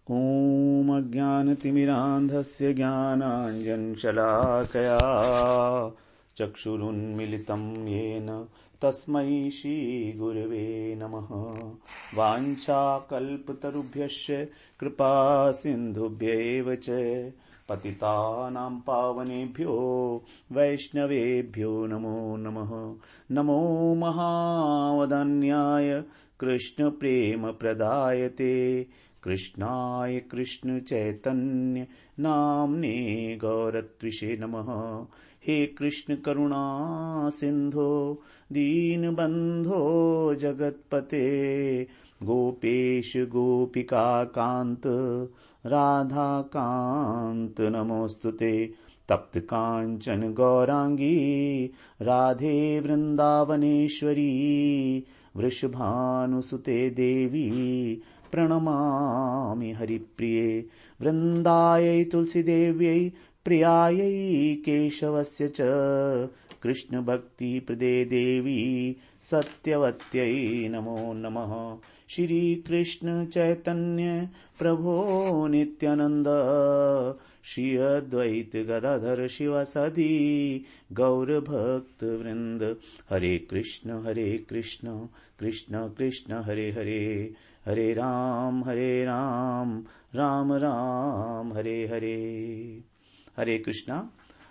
ॐ अज्ञानतिमिरान्धस्य ज्ञानाञ्जनशलाकया चक्षुरुन्मिलितं येन तस्मै श्रीगुरवे नमः। वाञ्छाकल्पतरुभ्यश्च कृपासिन्धुभ्यैव च पतितानां पावनेभ्यो वैष्णवेभ्यो नमो नमः। नमो महावदन्याय कृष्णप्रेमप्रदायते कृष्णाय कृष्ण चैतन्य नाम्ने गौरत्विषे नमः। हे कृष्ण करुणा सिंधो दीनबंधो जगत्पते गोपेश गोपिका कांत राधा कांत नमोस्तुते। तप्त कांचन गौरांगी राधे वृंदावनेश्वरी वृषभानुसुते देवी प्रणमामि हरिप्रिये। वृन्दायै तुलसीदेव्यै प्रियायै केशवस्य च कृष्णभक्तिप्रदे देवी सत्यवत्यै नमो नमः। श्रीकृष्ण चैतन्य प्रभो नित्यानंद श्री अद्वैत गदाधर शिवासादि गौरभक्त वृंद। हरे कृष्ण कृष्ण कृष्ण हरे हरे, हरे राम राम राम हरे हरे। हरे कृष्णा।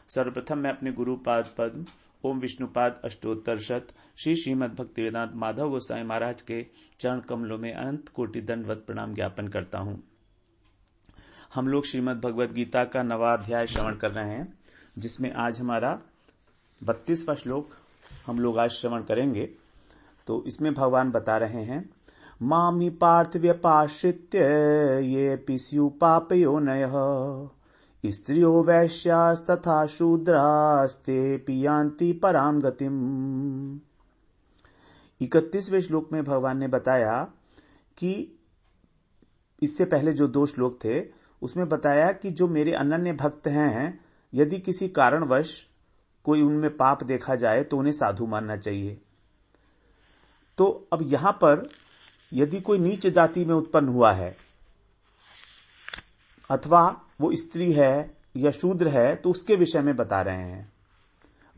सर्वप्रथम मैं अपने गुरुपाद पद्म ओम विष्णुपाद अष्टोत्तर शत श्री श्रीमद् भक्तिवेदांत माधव गोसाई महाराज के चरण कमलों में अनंत कोटि दंडवत प्रणाम ज्ञापन करता हूं। हम लोग श्रीमद् भगवद गीता का 9वां अध्याय श्रवण कर रहे हैं, जिसमें आज हमारा 32वां श्लोक हम लोग आज श्रवण करेंगे। तो इसमें भगवान बता रहे हैं, मामि पार्थ व्यपाश्रित्य ये स्यु पापयोनयः स्त्रियो वैश्यास्तथा शूद्रास्ते पियांति पराम गतिम। 31वें श्लोक में भगवान ने बताया कि इससे पहले जो 2 श्लोक थे उसमें बताया कि जो मेरे अनन्य भक्त हैं, यदि किसी कारणवश कोई उनमें पाप देखा जाए तो उन्हें साधु मानना चाहिए। तो अब यहां पर यदि कोई नीच जाति में उत्पन्न हुआ है अथवा वो स्त्री है या शूद्र है तो उसके विषय में बता रहे हैं।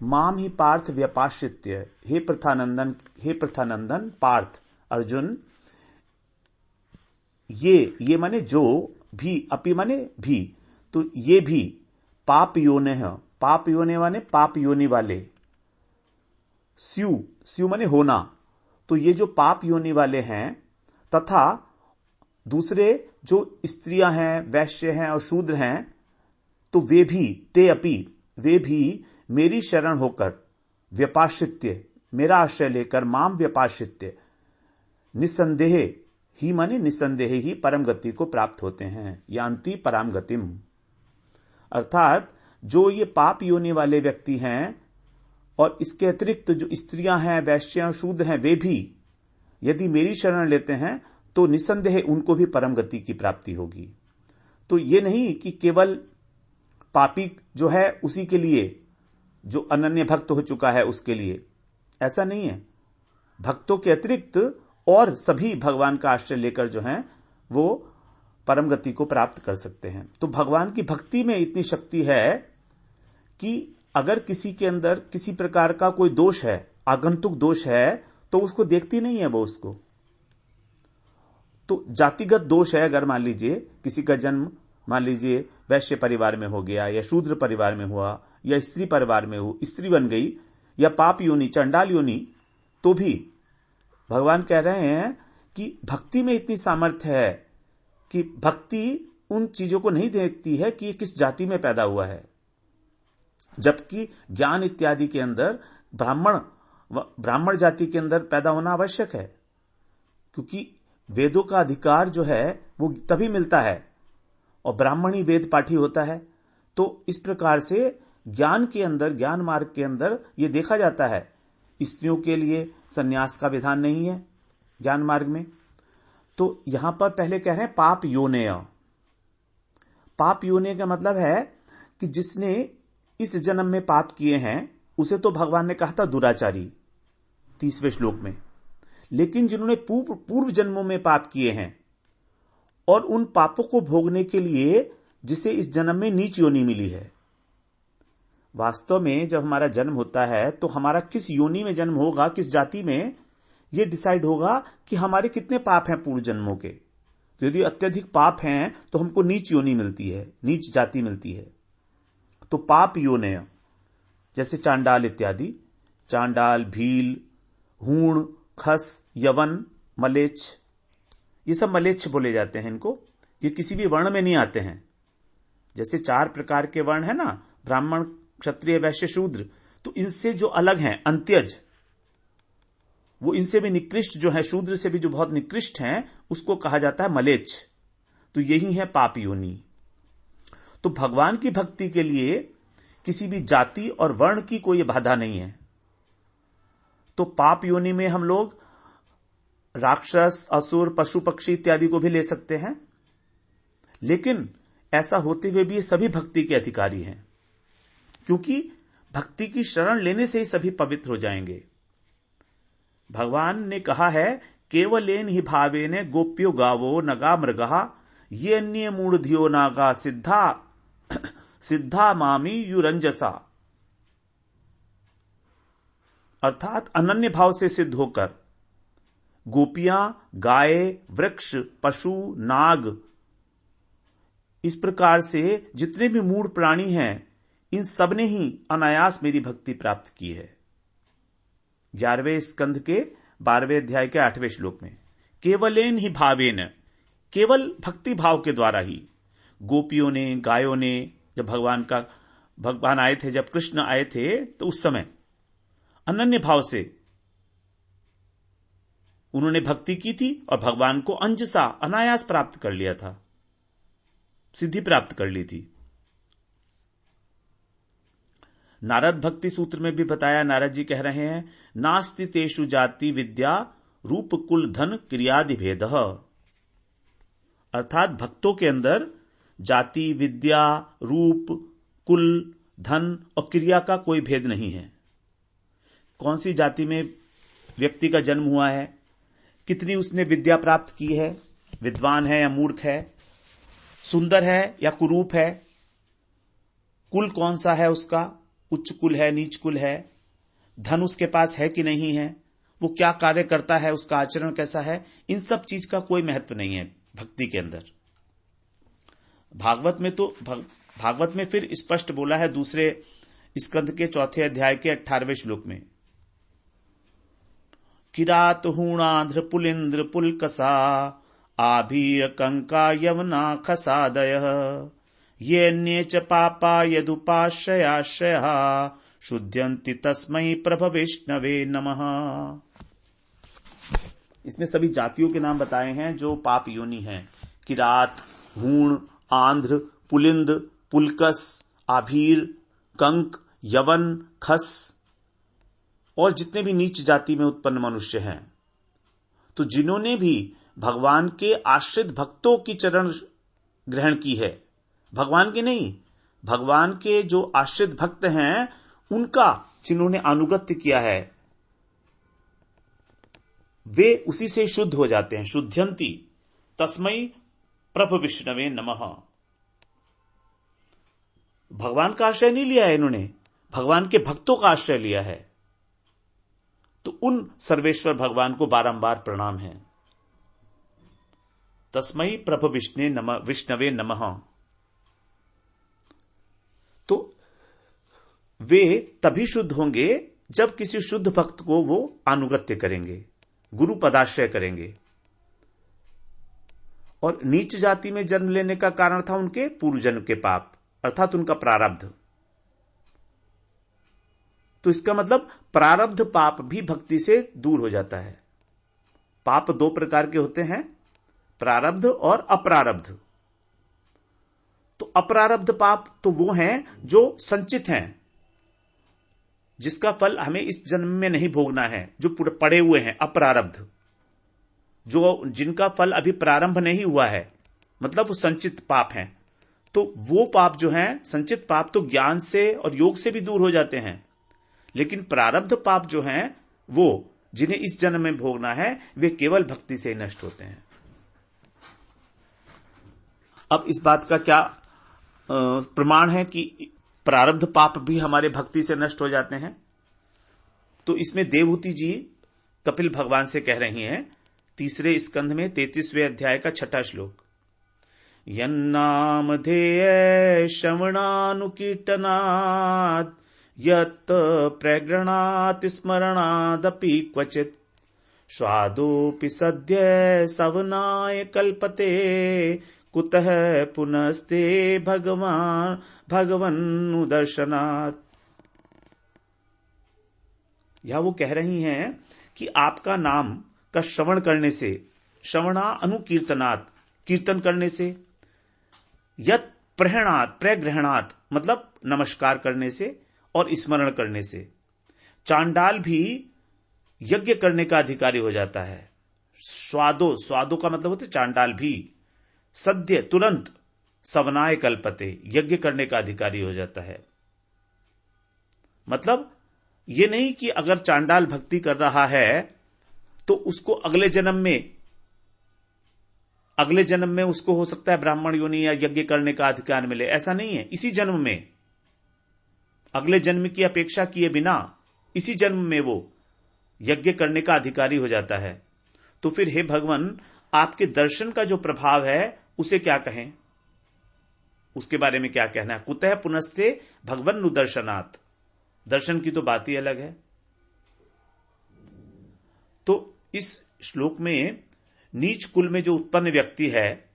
माम ही पार्थ व्यपाश्रित्य, हे प्रथानंदन पार्थ अर्जुन, ये माने जो भी, अपि माने भी, तो ये भी पाप योने है, पाप योने माने पाप योनि वाले, स्यु माने होना, तो ये जो पाप योनि वाले हैं तथा दूसरे जो स्त्रियां हैं, वैश्य हैं और शूद्र हैं, तो वे भी ते अपि, वे भी मेरी शरण होकर व्यपाश्रित्य, मेरा आश्रय लेकर माम व्यपाश्रित्य निसंदेह ही माने निसंदेह ही परम गति को प्राप्त होते हैं, यान्ति पराम गतिम। अर्थात जो ये पाप योनि वाले व्यक्ति हैं और इसके अतिरिक्त जो स्त्रियां हैं, वैश्य और शूद्र हैं, वे भी यदि मेरी शरण लेते हैं तो निसंदेह उनको भी परम गति की प्राप्ति होगी। तो ये नहीं कि केवल पापी जो है उसी के लिए, जो अनन्य भक्त हो चुका है उसके लिए, ऐसा नहीं है। भक्तों के अतिरिक्त और सभी भगवान का आश्रय लेकर जो हैं वो परम गति को प्राप्त कर सकते हैं। तो भगवान की भक्ति में इतनी शक्ति है कि अगर किसी के अंदर किसी प्रकार का कोई दोष है, आगंतुक दोष है, तो उसको देखती नहीं है वो उसको। तो जातिगत दोष है, अगर मान लीजिए किसी का जन्म मान लीजिए वैश्य परिवार में हो गया या शूद्र परिवार में हुआ या स्त्री परिवार में हो, स्त्री बन गई या पाप योनि चंडाल योनि, तो भी भगवान कह रहे हैं कि भक्ति में इतनी सामर्थ्य है कि भक्ति उन चीजों को नहीं देखती है कि ये किस जाति में पैदा हुआ है, जबकि ज्ञान इत्यादि के अंदर ब्राह्मण जाति के अंदर पैदा होना आवश्यक है, क्योंकि वेदों का अधिकार जो है वो तभी मिलता है और ब्राह्मण ही वेद पाठी होता है। तो इस प्रकार से ज्ञान के अंदर, ज्ञान मार्ग के अंदर ये देखा जाता है। स्त्रियों के लिए संन्यास का विधान नहीं है ज्ञान मार्ग में। तो यहां पर पहले कह रहे हैं पाप योनेय। पाप योनेय का मतलब है कि जिसने इस जन्म में पाप किए हैं उसे तो भगवान ने कहा था दुराचारी 30वें श्लोक में, लेकिन जिन्होंने पूर्व जन्मों में पाप किए हैं और उन पापों को भोगने के लिए जिसे इस जन्म में नीच योनि मिली है। वास्तव में जब हमारा जन्म होता है तो हमारा किस योनि में जन्म होगा, किस जाति में, यह डिसाइड होगा कि हमारे कितने पाप हैं पूर्व जन्मों के। तो यदि अत्यधिक पाप हैं तो हमको नीच योनि मिलती है, नीच जाति मिलती है। तो पाप योनि जैसे चांडाल इत्यादि, चांडाल, भील, हूण, खस, यवन, मलेच्छ, ये सब मलेच्छ बोले जाते हैं इनको। ये किसी भी वर्ण में नहीं आते हैं। जैसे 4 प्रकार के वर्ण है ना, ब्राह्मण, क्षत्रिय, वैश्य, शूद्र, तो इनसे जो अलग हैं अंत्यज, वो इनसे भी निकृष्ट जो है, शूद्र से भी जो बहुत निकृष्ट हैं, उसको कहा जाता है मलेच्छ। तो यही है पाप योनि। तो भगवान की भक्ति के लिए किसी भी जाति और वर्ण की कोई बाधा नहीं है। तो पाप योनि में हम लोग राक्षस, असुर, पशु, पक्षी इत्यादि को भी ले सकते हैं। लेकिन ऐसा होते हुए भी ये सभी भक्ति के अधिकारी हैं, क्योंकि भक्ति की शरण लेने से ही सभी पवित्र हो जाएंगे। भगवान ने कहा है, केवलेन ही भावेन गोप्यो गावो नगा मृगा ये अन्य मूढ़धियो नागा सिद्धा सिद्धा मामी युरंजसा। अर्थात अनन्य भाव से सिद्ध होकर गोपियां, गाय, वृक्ष, पशु, नाग, इस प्रकार से जितने भी मूढ़ प्राणी हैं, इन सब ने ही अनायास मेरी भक्ति प्राप्त की है। 11वें स्कंध के 12वें अध्याय के 8वें श्लोक में केवलेन ही भावेन, केवल भक्ति भाव के द्वारा ही गोपियों ने, गायों ने, जब भगवान आए थे, जब कृष्ण आए थे, तो उस समय अनन्य भाव से उन्होंने भक्ति की थी और भगवान को अंजसा, अनायास प्राप्त कर लिया था, सिद्धि प्राप्त कर ली थी। नारद भक्ति सूत्र में भी बताया, नारद जी कह रहे हैं, नास्ति तेषु जाति विद्या रूप कुल धन क्रियादि भेद। अर्थात भक्तों के अंदर जाति, विद्या, रूप, कुल, धन और क्रिया का कोई भेद नहीं है। कौन सी जाति में व्यक्ति का जन्म हुआ है, कितनी उसने विद्या प्राप्त की है, विद्वान है या मूर्ख है, सुंदर है या कुरूप है, कुल कौन सा है उसका, उच्च कुल है, नीच कुल है, धन उसके पास है कि नहीं है, वो क्या कार्य करता है, उसका आचरण कैसा है, इन सब चीज का कोई महत्व नहीं है भक्ति के अंदर। भागवत में फिर स्पष्ट बोला है 2 स्कंध के 4 अध्याय के 18वें श्लोक में, किरात हूणाध्र पुलिंद्र पुलकसा आभीर कंका यवना खसादय ये अन्ये च पापा यदुपाश्रयाश्रय शुद्ध्यन्ति तस्मै प्रभ विष्णवे नमः। इसमें सभी जातियों के नाम बताए हैं जो पाप योनि हैं। किरात, हूण, आंध्र, पुलिंद, पुलकस, आभीर, कंक, यवन, खस और जितने भी नीच जाति में उत्पन्न मनुष्य हैं। तो जिन्होंने भी भगवान के आश्रित भक्तों की चरण ग्रहण की है, भगवान के नहीं, भगवान के जो आश्रित भक्त हैं उनका जिन्होंने अनुगत्य किया है, वे उसी से शुद्ध हो जाते हैं। शुद्ध्यंति तस्मै प्रभ विष्णवे नमः। भगवान का आश्रय नहीं लिया है इन्होंने, भगवान के भक्तों का आश्रय लिया है। तो उन सर्वेश्वर भगवान को बारंबार प्रणाम है। तस्मै प्रभ विष्णवे नमः। तो वे तभी शुद्ध होंगे जब किसी शुद्ध भक्त को वो अनुगत्य करेंगे, गुरु पदाश्रय करेंगे। और नीच जाति में जन्म लेने का कारण था उनके पूर्व जन्म के पाप, अर्थात उनका प्रारब्ध। तो इसका मतलब प्रारब्ध पाप भी भक्ति से दूर हो जाता है। पाप 2 प्रकार के होते हैं, प्रारब्ध और अप्रारब्ध। तो अप्रारब्ध पाप तो वो हैं जो संचित हैं, जिसका फल हमें इस जन्म में नहीं भोगना है, जो पड़े हुए हैं अप्रारब्ध, जो जिनका फल अभी प्रारंभ नहीं हुआ है, मतलब वो संचित पाप हैं। तो वो पाप जो हैं, संचित पाप, तो ज्ञान से और योग से भी दूर हो जाते हैं। लेकिन प्रारब्ध पाप जो हैं, वो जिन्हें इस जन्म में भोगना है, वे केवल भक्ति से ही नष्ट होते हैं। अब इस बात का क्या प्रमाण है कि प्रारब्ध पाप भी हमारे भक्ति से नष्ट हो जाते हैं? तो इसमें देवहूति जी कपिल भगवान से कह रही हैं, 3 स्कंध में 33वें अध्याय का 6वां श्लोक, यन्नामधेय श्रवणानुकीर्तनात् यत् प्रगृणाति स्मरणादपि क्वचित् स्वादोऽपि सद्य सवनाय कल्पते कुतः पुनस्ते भगवन्नुदर्शनात्। यह वो कह रही हैं कि आपका नाम का श्रवण करने से, श्रवणा अनुकीर्तनात्, कीर्तन करने से, यत प्रहणात, प्रग्रहणात मतलब नमस्कार करने से और स्मरण करने से, चांडाल भी यज्ञ करने का अधिकारी हो जाता है। स्वादो, स्वादो का मतलब होता है चांडाल भी, सद्य तुरंत, सवनाय कल्पते यज्ञ करने का अधिकारी हो जाता है। मतलब ये नहीं कि अगर चांडाल भक्ति कर रहा है तो उसको अगले जन्म में उसको हो सकता है ब्राह्मण योनि या यज्ञ करने का अधिकार मिले, ऐसा नहीं है। इसी जन्म में, अगले जन्म की अपेक्षा किए बिना इसी जन्म में वो यज्ञ करने का अधिकारी हो जाता है। तो फिर हे भगवान, आपके दर्शन का जो प्रभाव है उसे क्या कहें, उसके बारे में क्या कहना है? कुतः पुनस्ते भगवन् नुदर्शनात्, दर्शन की तो बात ही अलग है। तो इस श्लोक में नीच कुल में जो उत्पन्न व्यक्ति है,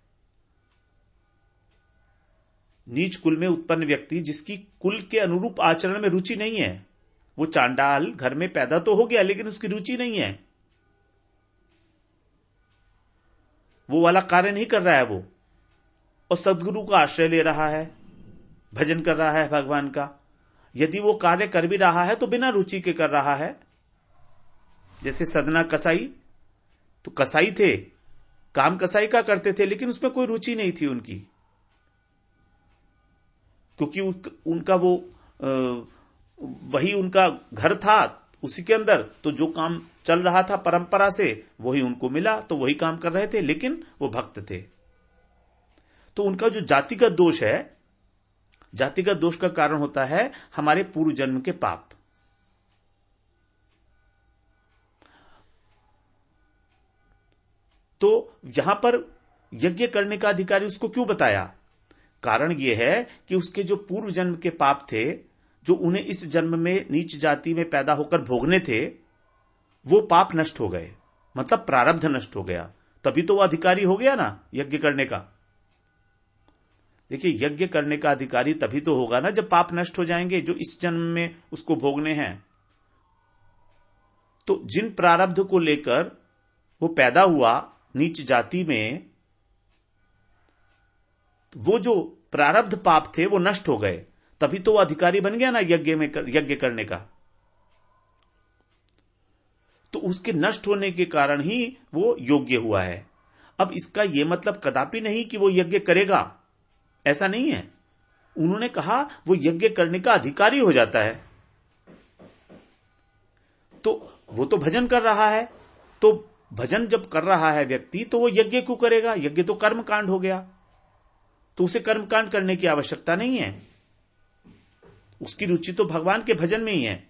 नीच कुल में उत्पन्न व्यक्ति जिसकी कुल के अनुरूप आचरण में रुचि नहीं है, वो चांडाल घर में पैदा तो हो गया लेकिन उसकी रुचि नहीं है, वो वाला कार्य नहीं कर रहा है वो, और सद्गुरु का आश्रय ले रहा है, भजन कर रहा है भगवान का। यदि वो कार्य कर भी रहा है तो बिना रुचि के कर रहा है। जैसे सदना कसाई, तो कसाई थे, काम कसाई का करते थे लेकिन उसमें कोई रुचि नहीं थी उनकी, क्योंकि उनका वो वही उनका घर था, उसी के अंदर तो जो काम चल रहा था परंपरा से वही उनको मिला, तो वही काम कर रहे थे, लेकिन वो भक्त थे। तो उनका जो जातिगत दोष है, जातिगत दोष का कारण होता है हमारे पूर्व जन्म के पाप। तो यहां पर यज्ञ करने का अधिकारी उसको क्यों बताया? कारण यह है कि उसके जो पूर्व जन्म के पाप थे, जो उन्हें इस जन्म में नीच जाति में पैदा होकर भोगने थे, वो पाप नष्ट हो गए, मतलब प्रारब्ध नष्ट हो गया। तभी तो वो अधिकारी हो गया ना यज्ञ करने का। देखिए, यज्ञ करने का अधिकारी तभी तो होगा ना जब पाप नष्ट हो जाएंगे जो इस जन्म में उसको भोगने हैं। तो जिन प्रारब्ध को लेकर वो पैदा हुआ नीच जाति में, वो जो प्रारब्ध पाप थे वो नष्ट हो गए, तभी तो वो अधिकारी बन गया ना यज्ञ करने का। तो उसके नष्ट होने के कारण ही वो योग्य हुआ है। अब इसका यह मतलब कदापि नहीं कि वो यज्ञ करेगा, ऐसा नहीं है। उन्होंने कहा वो यज्ञ करने का अधिकारी हो जाता है। तो वो तो भजन कर रहा है, तो भजन जब कर रहा है व्यक्ति, तो वो यज्ञ क्यों करेगा? यज्ञ तो कर्मकांड हो गया, तो उसे कर्मकांड करने की आवश्यकता नहीं है। उसकी रुचि तो भगवान के भजन में ही है।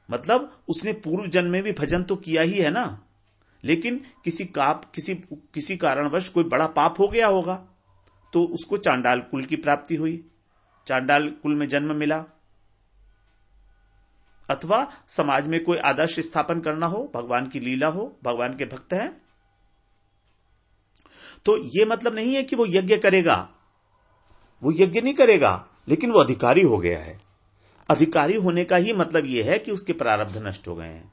मतलब उसने पूर्व जन्म में भी भजन तो किया ही है ना, लेकिन किसी कारणवश कोई बड़ा पाप हो गया होगा, तो उसको चांडाल कुल की प्राप्ति हुई, चांडाल कुल में जन्म मिला। अथवा समाज में कोई आदर्श स्थापन करना हो, भगवान की लीला हो, भगवान के भक्त हैं, तो यह मतलब नहीं है कि वो यज्ञ करेगा, वो यज्ञ नहीं करेगा, लेकिन वो अधिकारी हो गया है। अधिकारी होने का ही मतलब यह है कि उसके प्रारब्ध नष्ट हो गए हैं।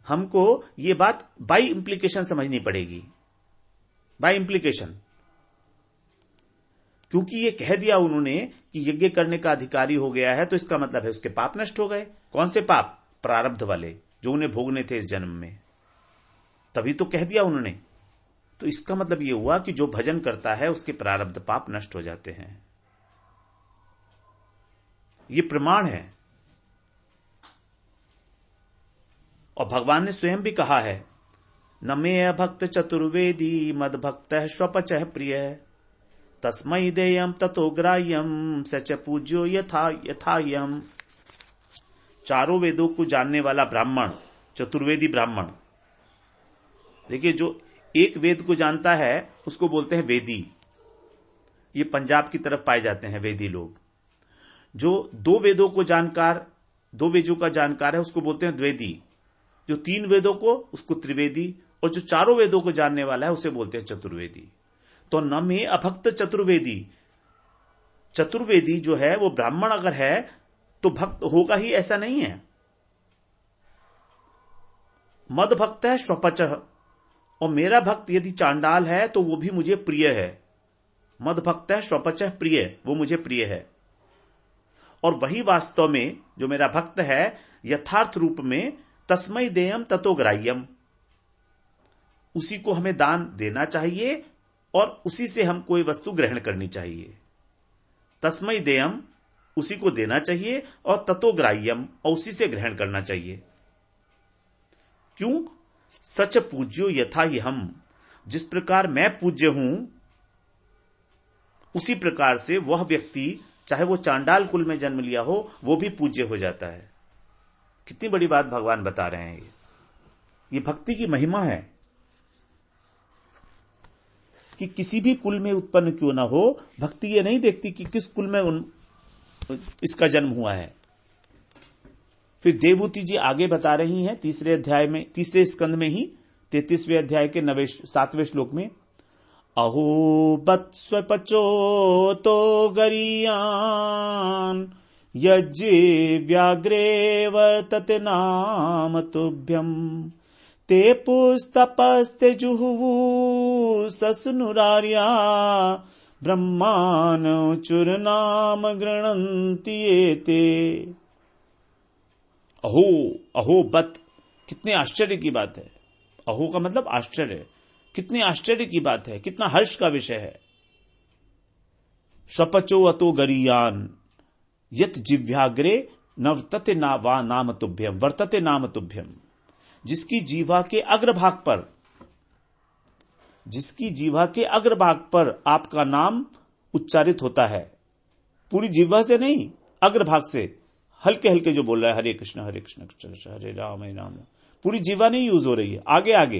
हमको यह बात बाय इंप्लीकेशन समझनी पड़ेगी, बाय इंप्लीकेशन, क्योंकि ये कह दिया उन्होंने कि यज्ञ करने का अधिकारी हो गया है, तो इसका मतलब है उसके पाप नष्ट हो गए। कौन से पाप? प्रारब्ध वाले, जो उन्हें भोगने थे इस जन्म में, तभी तो कह दिया उन्होंने। तो इसका मतलब यह हुआ कि जो भजन करता है उसके प्रारब्ध पाप नष्ट हो जाते हैं। यह प्रमाण है। और भगवान ने स्वयं भी कहा है न मे अभक्त चतुर्वेदी मद भक्त स्वपच प्रिय तस्मै देयम ततो ग्राह्यम सच पूज्यो यथायम। चारों वेदों को जानने वाला ब्राह्मण, चतुर्वेदी ब्राह्मण। देखिए, जो एक वेद को जानता है उसको बोलते हैं वेदी। ये पंजाब की तरफ पाए जाते हैं वेदी लोग। जो दो वेदों का जानकार है उसको बोलते हैं द्वेदी। जो तीन वेदों को, उसको त्रिवेदी। और जो चारों वेदों को जानने वाला है उसे बोलते हैं चतुर्वेदी। तो न में अभक्त चतुर्वेदी, चतुर्वेदी जो है वो ब्राह्मण अगर है तो भक्त होगा ही, ऐसा नहीं है। मद भक्त है स्वपच, और मेरा भक्त यदि चांडाल है तो वो भी मुझे प्रिय है। मद भक्त है स्वपच प्रिय, वो मुझे प्रिय है। और वही वास्तव में जो मेरा भक्त है यथार्थ रूप में तस्मै देयम ततो ग्राह्यम, उसी को हमें दान देना चाहिए और उसी से हम कोई वस्तु ग्रहण करनी चाहिए। तस्मै देयम, उसी को देना चाहिए, और ततो ग्राह्यम, और उसी से ग्रहण करना चाहिए। क्यों? सच पूज्यो यथा ही हम, जिस प्रकार मैं पूज्य हूं उसी प्रकार से वह व्यक्ति, चाहे वो चांडाल कुल में जन्म लिया हो, वो भी पूज्य हो जाता है। कितनी बड़ी बात भगवान बता रहे हैं। ये भक्ति की महिमा है कि किसी भी कुल में उत्पन्न क्यों ना हो, भक्ति ये नहीं देखती कि किस कुल में इसका जन्म हुआ है। फिर देवहूति जी आगे बता रही हैं तीसरे अध्याय में, तीसरे स्कंद में ही 33वें अध्याय के 7वें श्लोक में, अहो बत्स्वपचो तो गरीयान यज्ञे व्याग्रे वर्तते नाम तुभ्यम ते पुस्तपस्ते जुहुवु ससनुरार्या ब्रह्मान चुरनाम गृणन्ति एते। अहो, अहो बत, कितने आश्चर्य की बात है। अहो का मतलब आश्चर्य, कितने आश्चर्य की बात है, कितना हर्ष का विषय है। स्वपचो अतो गरीयान यत जिह्वाग्रे नवर्तते नाम तुभ्यम, वर्तते नाम तुभ्यम, जिसकी जीवा के अग्रभाग पर, जिसकी जीवा के अग्रभाग पर आपका नाम उच्चारित होता है। पूरी जीवा से नहीं, अग्रभाग से, हल्के हल्के जो बोल रहा है, हरे कृष्ण हरे राम हरे राम, पूरी जीवा नहीं यूज हो रही है, आगे आगे,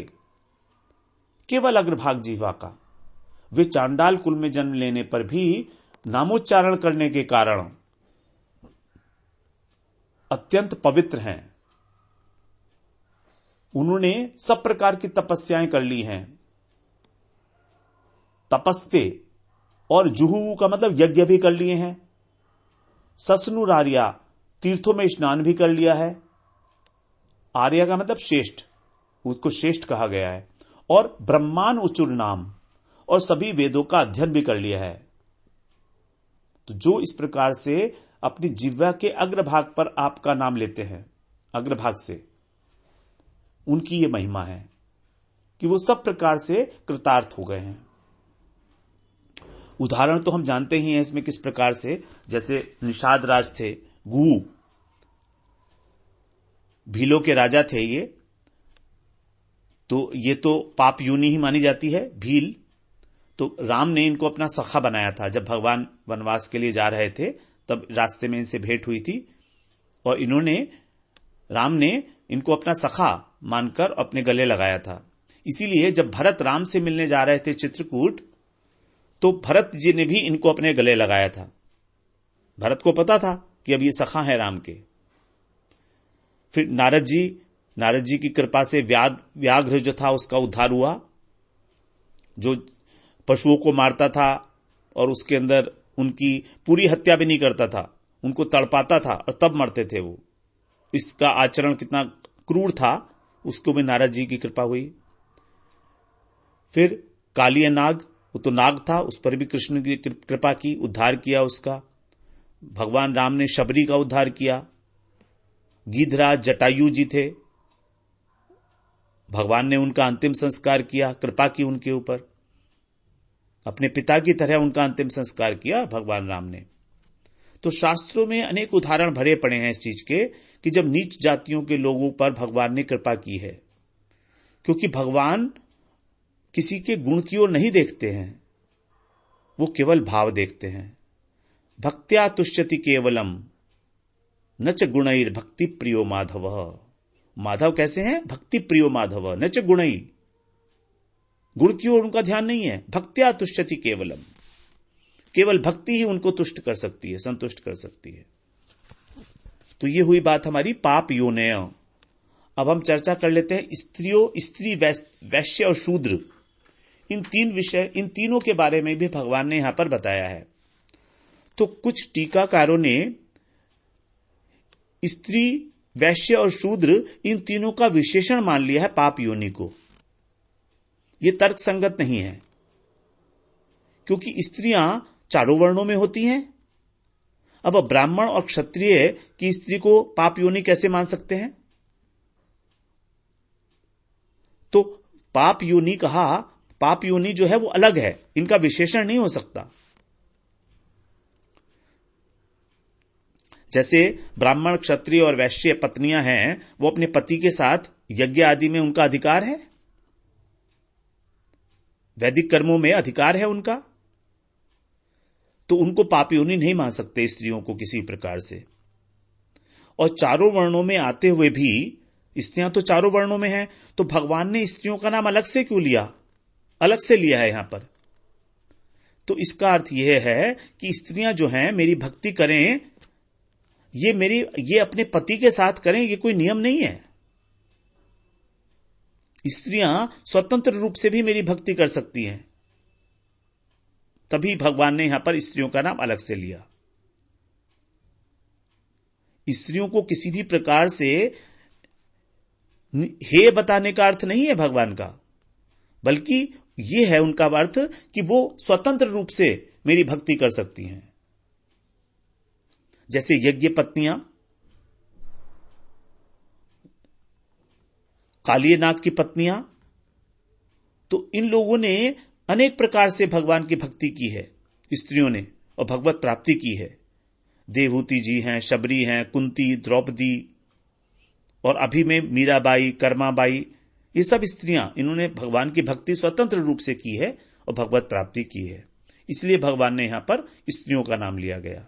केवल अग्रभाग जीवा का। वे चांडाल कुल में जन्म लेने पर भी नामोच्चारण करने के कारण अत्यंत पवित्र हैं। उन्होंने सब प्रकार की तपस्याएं कर ली हैं। तपस्ते और जुहू का मतलब यज्ञ भी कर लिए हैं। ससनुरार्या, तीर्थों में स्नान भी कर लिया है। आर्या का मतलब श्रेष्ठ, उसको श्रेष्ठ कहा गया है। और ब्रह्मान उचुर नाम, और सभी वेदों का अध्ययन भी कर लिया है। तो जो इस प्रकार से अपनी जिह्वा के अग्रभाग पर आपका नाम लेते हैं, अग्रभाग से, उनकी ये महिमा है कि वो सब प्रकार से कृतार्थ हो गए हैं। उदाहरण तो हम जानते ही हैं इसमें किस प्रकार से, जैसे निषाद राज थे, गु भीलों के राजा थे ये, तो ये तो पाप योनि ही मानी जाती है भील। तो राम ने इनको अपना सखा बनाया था। जब भगवान वनवास के लिए जा रहे थे तब रास्ते में इनसे भेंट हुई थी, और राम ने इनको अपना सखा मानकर अपने गले लगाया था। इसीलिए जब भरत राम से मिलने जा रहे थे चित्रकूट, तो भरत जी ने भी इनको अपने गले लगाया था। भरत को पता था कि अब ये सखा है राम के। फिर नारद जी की कृपा से व्याघ्र जो था उसका उद्धार हुआ, जो पशुओं को मारता था और उसके अंदर उनकी पूरी हत्या भी नहीं करता था, उनको तड़पाता था और तब मरते थे वो। इसका आचरण कितना क्रूर था, उसको भी नारद जी की कृपा हुई। फिर कालिया नाग, वो तो नाग था, उस पर भी कृष्ण की कृपा की, उद्धार किया उसका। भगवान राम ने शबरी का उद्धार किया। गीधराज जटायु जी थे, भगवान ने उनका अंतिम संस्कार किया, कृपा की उनके ऊपर, अपने पिता की तरह उनका अंतिम संस्कार किया भगवान राम ने। तो शास्त्रों में अनेक उदाहरण भरे पड़े हैं इस चीज के कि जब नीच जातियों के लोगों पर भगवान ने कृपा की है। क्योंकि भगवान किसी के गुण की ओर नहीं देखते हैं, वो केवल भाव देखते हैं। भक्त्या तुष्यति केवलम न च गुणैर भक्ति प्रियो माधव। माधव कैसे हैं? भक्ति प्रियो माधव न च गुणई, गुण की ओर उनका ध्यान नहीं है। भक्त्या तुष्यति केवलम, केवल भक्ति ही उनको तुष्ट कर सकती है, संतुष्ट कर सकती है। तो ये हुई बात हमारी पाप योनय। अब हम चर्चा कर लेते हैं स्त्री, वैश्य और शूद्र, इन तीन विषय, इन तीनों के बारे में भी भगवान ने यहां पर बताया है। तो कुछ टीकाकारों ने स्त्री, वैश्य और शूद्र इन तीनों का विशेषण मान लिया है पाप योनि को। यह तर्क संगत नहीं है, क्योंकि स्त्रियां चारों वर्णों में होती हैं। अब ब्राह्मण और क्षत्रिय की स्त्री को पाप योनि कैसे मान सकते हैं? तो पाप योनि कहा, पाप योनि जो है वो अलग है, इनका विशेषण नहीं हो सकता। जैसे ब्राह्मण, क्षत्रिय और वैश्य पत्नियां हैं, वो अपने पति के साथ यज्ञ आदि में उनका अधिकार है, वैदिक कर्मों में अधिकार है उनका, तो उनको पाप योनि नहीं मान सकते स्त्रियों को किसी प्रकार से। और चारों वर्णों में आते हुए भी स्त्रियां तो चारों वर्णों में हैं, तो भगवान ने स्त्रियों का नाम अलग से क्यों लिया, अलग से लिया है यहां पर? तो इसका अर्थ यह है कि स्त्रियां जो हैं मेरी भक्ति करें, ये अपने पति के साथ करें, ये कोई नियम नहीं है। स्त्रियां स्वतंत्र रूप से भी मेरी भक्ति कर सकती हैं, तभी भगवान ने यहां पर स्त्रियों का नाम अलग से लिया। स्त्रियों को किसी भी प्रकार से हे बताने का अर्थ नहीं है भगवान का, बल्कि यह है उनका अर्थ कि वो स्वतंत्र रूप से मेरी भक्ति कर सकती हैं। जैसे यज्ञ पत्नियां, कालिय नाग की पत्नियां, तो इन लोगों ने अनेक प्रकार से भगवान की भक्ति की है स्त्रियों ने, और भगवत प्राप्ति की है। देवहूति जी हैं, शबरी हैं, कुंती, द्रौपदी, और अभी में मीराबाई, कर्माबाई, ये सब स्त्रियां, इन्होंने भगवान की भक्ति स्वतंत्र रूप से की है और भगवत प्राप्ति की है। इसलिए भगवान ने यहां पर स्त्रियों का नाम लिया गया।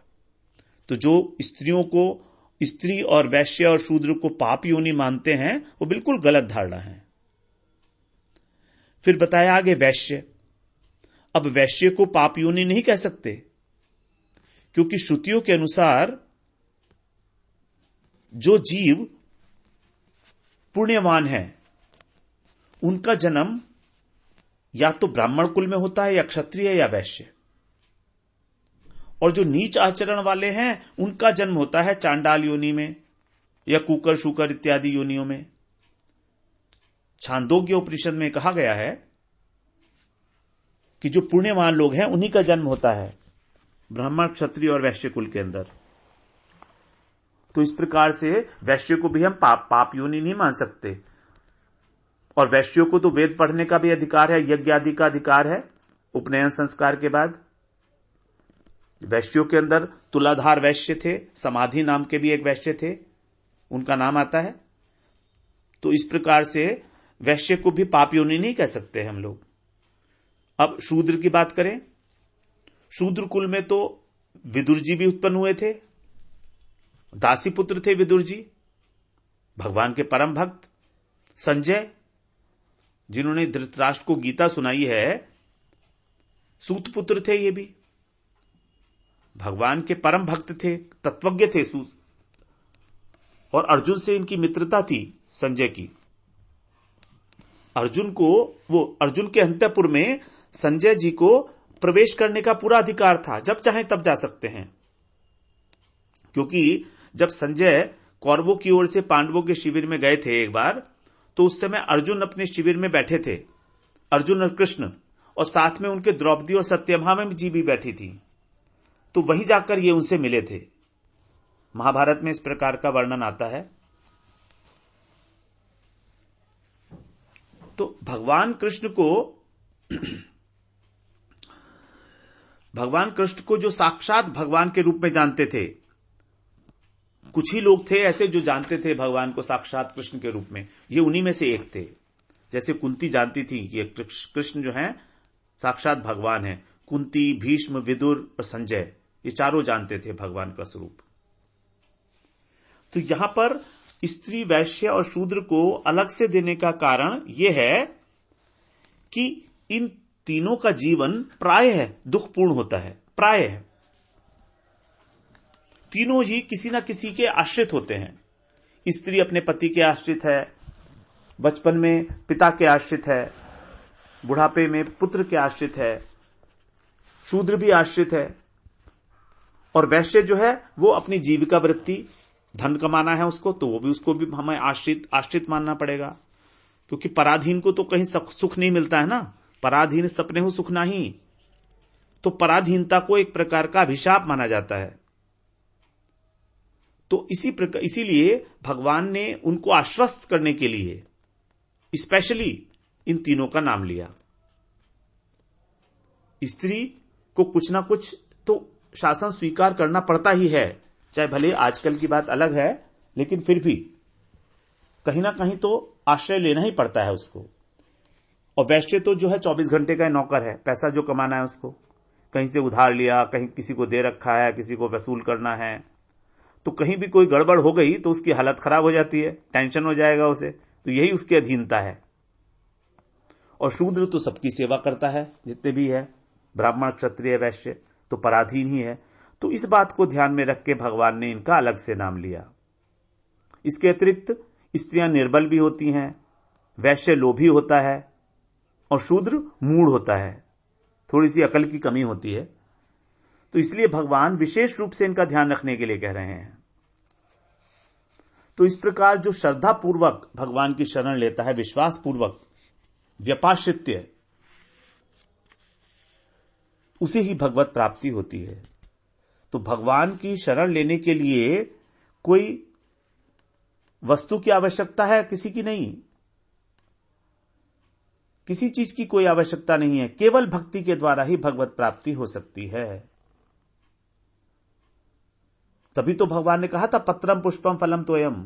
तो जो स्त्रियों को, स्त्री और वैश्य और शूद्र को पाप योनि मानते हैं, वो बिल्कुल गलत धारणा है। फिर बताया आगे वैश्य। अब वैश्य को पाप योनि नहीं कह सकते, क्योंकि श्रुतियों के अनुसार जो जीव पुण्यवान है उनका जन्म या तो ब्राह्मण कुल में होता है, या क्षत्रिय, या वैश्य। और जो नीच आचरण वाले हैं उनका जन्म होता है चांडाल योनि में, या कुकर, शुकर इत्यादि योनियों में। छांदोग्य उपनिषद में कहा गया है कि जो पुण्यवान लोग हैं उन्हीं का जन्म होता है ब्राह्मण, क्षत्रिय और वैश्य कुल के अंदर। तो इस प्रकार से वैश्य को भी हम पाप योनि नहीं मान सकते। और वैश्यों को तो वेद पढ़ने का भी अधिकार है, यज्ञ आदि का अधिकार है उपनयन संस्कार के बाद। वैश्यों के अंदर तुलाधार वैश्य थे, समाधि नाम के भी एक वैश्य थे, उनका नाम आता है। तो इस प्रकार से वैश्य को भी पाप योनि नहीं कह सकते हम लोग। अब शूद्र की बात करें, शूद्र कुल में तो विदुर जी भी उत्पन्न हुए थे, दासी पुत्र थे विदुर जी, भगवान के परम भक्त। संजय, जिन्होंने धृतराष्ट्र को गीता सुनाई है, सूत पुत्र थे, ये भी भगवान के परम भक्त थे, तत्वज्ञ थे सूत। और अर्जुन से इनकी मित्रता थी संजय की। अर्जुन के अंतःपुर में संजय जी को प्रवेश करने का पूरा अधिकार था, जब चाहे तब जा सकते हैं। क्योंकि जब संजय कौरवों की ओर से पांडवों के शिविर में गए थे एक बार, तो उस समय अर्जुन अपने शिविर में बैठे थे, अर्जुन और कृष्ण, और साथ में उनके द्रौपदी और सत्यभामा जी भी बैठी थी। तो वहीं जाकर ये उनसे मिले थे। महाभारत में इस प्रकार का वर्णन आता है। तो भगवान कृष्ण को जो साक्षात भगवान के रूप में जानते थे, कुछ ही लोग थे ऐसे जो जानते थे भगवान को साक्षात कृष्ण के रूप में, ये उन्हीं में से एक थे। जैसे कुंती जानती थी कि कृष्ण जो है साक्षात भगवान है, कुंती, भीष्म, विदुर और संजय ये चारों जानते थे भगवान का स्वरूप। तो यहां पर स्त्री, वैश्य और शूद्र को अलग से देने का कारण यह है कि इन तीनों का जीवन प्राय है दुखपूर्ण होता है, प्राय है। तीनों ही किसी ना किसी के आश्रित होते हैं। स्त्री अपने पति के आश्रित है, बचपन में पिता के आश्रित है, बुढ़ापे में पुत्र के आश्रित है, शूद्र भी आश्रित है। और वैश्य जो है वो अपनी जीविका वृत्ति, धन कमाना है उसको, तो वो भी उसको भी हमें आश्रित मानना पड़ेगा, क्योंकि पराधीन को तो कहीं सुख नहीं मिलता है ना, पराधीन सपने हो सुख नहीं। तो पराधीनता को एक प्रकार का अभिशाप माना जाता है। तो इसीलिए भगवान ने उनको आश्वस्त करने के लिए स्पेशली इन तीनों का नाम लिया। स्त्री को कुछ ना कुछ तो शासन स्वीकार करना पड़ता ही है, चाहे भले आजकल की बात अलग है, लेकिन फिर भी कहीं ना कहीं तो आश्रय लेना ही पड़ता है उसको। और वैश्य तो जो है 24 घंटे का नौकर है, पैसा जो कमाना है उसको, कहीं से उधार लिया, कहीं किसी को दे रखा है, किसी को वसूल करना है, तो कहीं भी कोई गड़बड़ हो गई तो उसकी हालत खराब हो जाती है, टेंशन हो जाएगा उसे, तो यही उसकी अधीनता है। और शूद्र तो सबकी सेवा करता है, जितने भी है, ब्राह्मण, क्षत्रिय, वैश्य तो पराधीन ही है। तो इस बात को ध्यान में रख के भगवान ने इनका अलग से नाम लिया। इसके अतिरिक्त स्त्रियां निर्बल भी होती हैं, वैश्य लोभी होता है और शूद्र मूढ़ होता है, थोड़ी सी अकल की कमी होती है। तो इसलिए भगवान विशेष रूप से इनका ध्यान रखने के लिए कह रहे हैं। तो इस प्रकार जो श्रद्धा पूर्वक भगवान की शरण लेता है, विश्वास पूर्वक, व्यपाश्रित्य, उसे ही भगवत प्राप्ति होती है। तो भगवान की शरण लेने के लिए कोई वस्तु की आवश्यकता है किसी की नहीं, किसी चीज की कोई आवश्यकता नहीं है, केवल भक्ति के द्वारा ही भगवत प्राप्ति हो सकती है। तभी तो भगवान ने कहा था पत्रम पुष्पम फलम तोयम।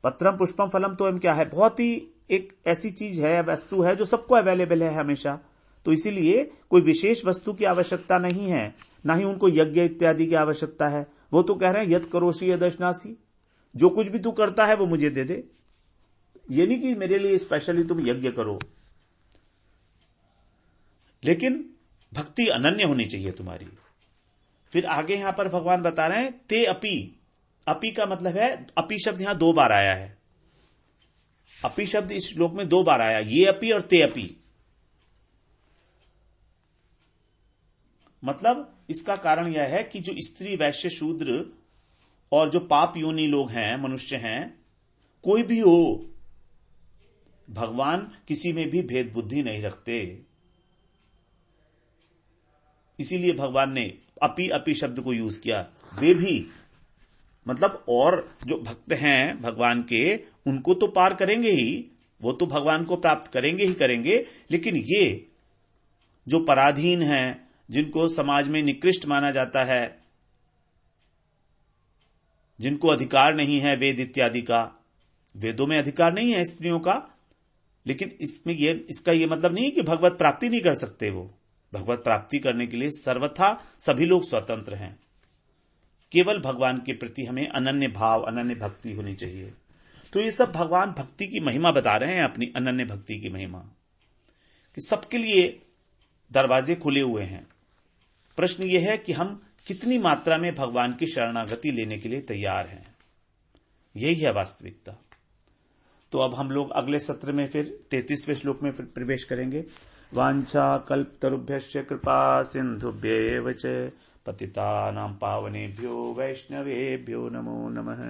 पत्रम पुष्पम फलम तोयम क्या है? बहुत ही एक ऐसी चीज है, वस्तु है जो सबको अवेलेबल है हमेशा। तो इसीलिए कोई विशेष वस्तु की आवश्यकता नहीं है, ना ही उनको यज्ञ इत्यादि की आवश्यकता है। वो तो कह रहे हैं यद करोषि यदश्नासी, जो कुछ भी तू करता है वो मुझे दे दे। ये नहीं कि मेरे लिए स्पेशली तुम यज्ञ करो, लेकिन भक्ति अनन्य होनी चाहिए तुम्हारी। फिर आगे यहां पर भगवान बता रहे हैं ते अपि। अपि का मतलब है, अपि शब्द यहां 2 बार आया है। अपि शब्द इस श्लोक में 2 बार आया, ये अपि और ते अपि। मतलब इसका कारण यह है कि जो स्त्री, वैश्य, शूद्र और जो पाप योनि लोग हैं, मनुष्य हैं, कोई भी हो, भगवान किसी में भी भेद बुद्धि नहीं रखते। इसीलिए भगवान ने अपि अपि शब्द को यूज किया। वे भी मतलब और जो भक्त हैं भगवान के, उनको तो पार करेंगे ही, वो तो भगवान को प्राप्त करेंगे ही करेंगे, लेकिन ये जो पराधीन हैं, जिनको समाज में निकृष्ट माना जाता है, जिनको अधिकार नहीं है वेद इत्यादि का, वेदों में अधिकार नहीं है स्त्रियों का, लेकिन इसका ये मतलब नहीं है कि भगवत प्राप्ति नहीं कर सकते। वो भगवत प्राप्ति करने के लिए सर्वथा सभी लोग स्वतंत्र हैं। केवल भगवान के प्रति हमें अनन्य भाव, अनन्य भक्ति होनी चाहिए। तो ये सब भगवान भक्ति की महिमा बता रहे हैं, अपनी अनन्य भक्ति की महिमा, कि सबके लिए दरवाजे खुले हुए हैं। प्रश्न यह है कि हम कितनी मात्रा में भगवान की शरणागति लेने के लिए तैयार हैं। यही है वास्तविकता। तो अब हम लोग अगले सत्र में फिर 33वें श्लोक में फिर प्रवेश करेंगे। वांछा कल्पतरुभ्यश्च कृपा सिंधुभ्येव च पतितानां पावनेभ्यो वैष्णवेभ्यो नमो नमः।